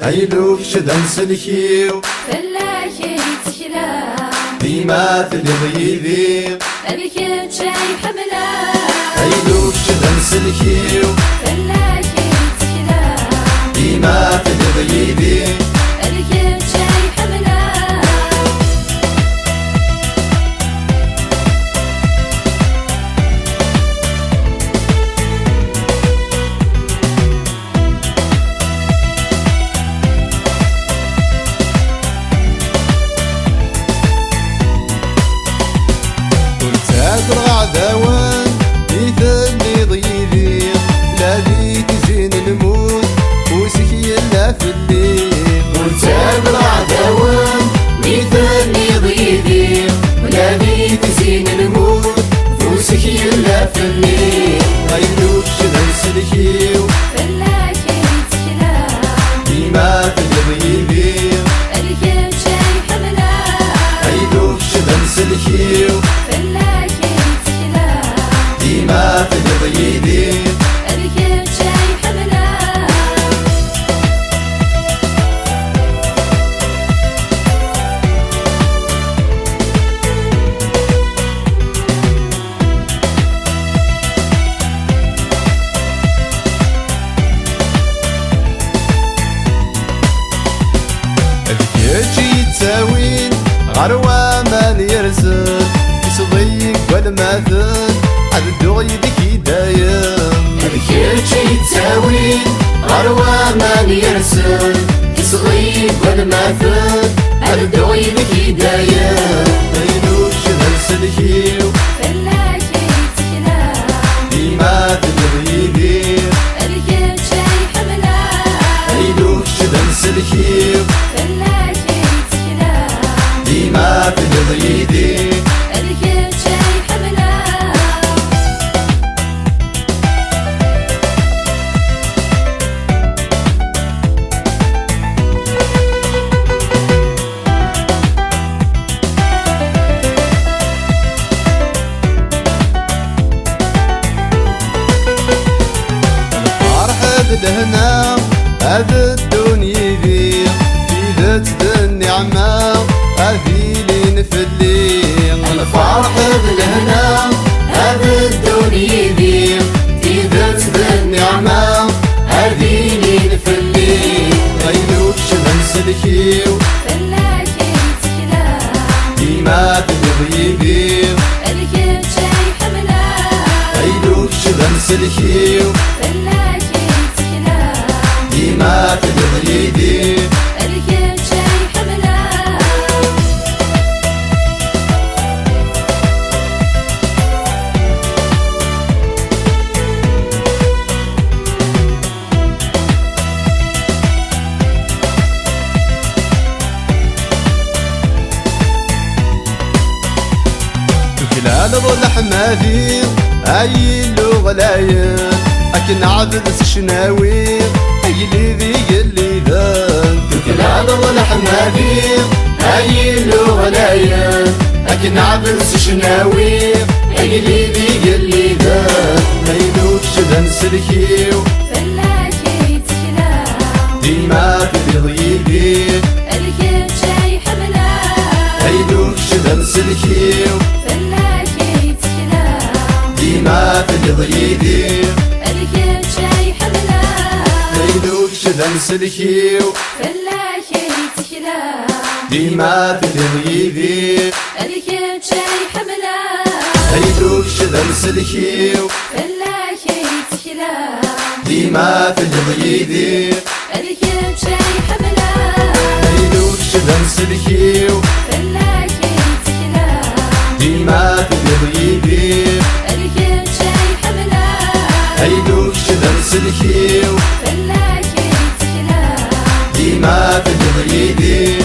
هيلوك شدن سلكيو فلاكي تكلا ديما تلغيذي أبيك شاي حملا هيلوك شدن سلكيو فلاكي تكلا ديما تلغيذي أبيك شاي حملا أقرع داوان يثني ضيذي لا ذيك زين الموت وسكي لا في الليل قلت أقرع داوان يثني ضيذي ولا ذيك زين الموت وسكي لا في الليل غيلوك شدن سلكيو فلاكي تكلا ديما تلغيذي أبيك شاي حملا غيلوك شدن سلكيو ديما تلغيذي أبيك شاي حملا أذكيتي تساوين غروة من يرسل يصديق والمثل عبدو يدك دايم أذكيتي تساوين غروة من يرسل يصديق والمثل عبدو يدك دايم هيلوك شدن سلكيو فلاكي تكلا ديما تلغيذي أبيك شاي حملا هيلوك شدن سلكيو فلاكي تكلا ديما تلغيذي أبيك شاي حملا لهنا هذا الدنيا ذي في ذات النعمة هذي لين في الليل الفرح بلهنا هذا الدنيا ذي في ذات النعمة هذه لين في الليل غيلوك شدن سلكيو فلاكي تكلا ديما تلغيذي أبيك شاي حملا غيلوك شدن سلكيو فلاكي تكلا ديما تلغيذي أبيك شاي حملا كلال ظل حمادي هايلو غلايل أكن عبد الشناوي هيلي ذي اللي ذا كلال ظل حمادي هايلو غلايل أكن عبد الشناوي هيلي ذي اللي ذا هيلوك شدن سلكيو فلاكي تكلا ديما تلغيذي أبيك شاي حملا هيلوك شدن سلكيو فلاكي تكلا ديما تلغيذي أبيك شاي حملا هيلوك شدن سلكيو فلاكي تكلا ديما تلغيذي أبيك شاي حملا هيلوك شدن سلكيو فلاكي تكلا ديما تلغيذي أبيك شاي حملا هيلوك شدن سلكيو فلاكي تكلا ديما تلغيذي أبيك شاي حملا هيلوك شدن سلكيو فلاكي تكلا ديما تلغيذي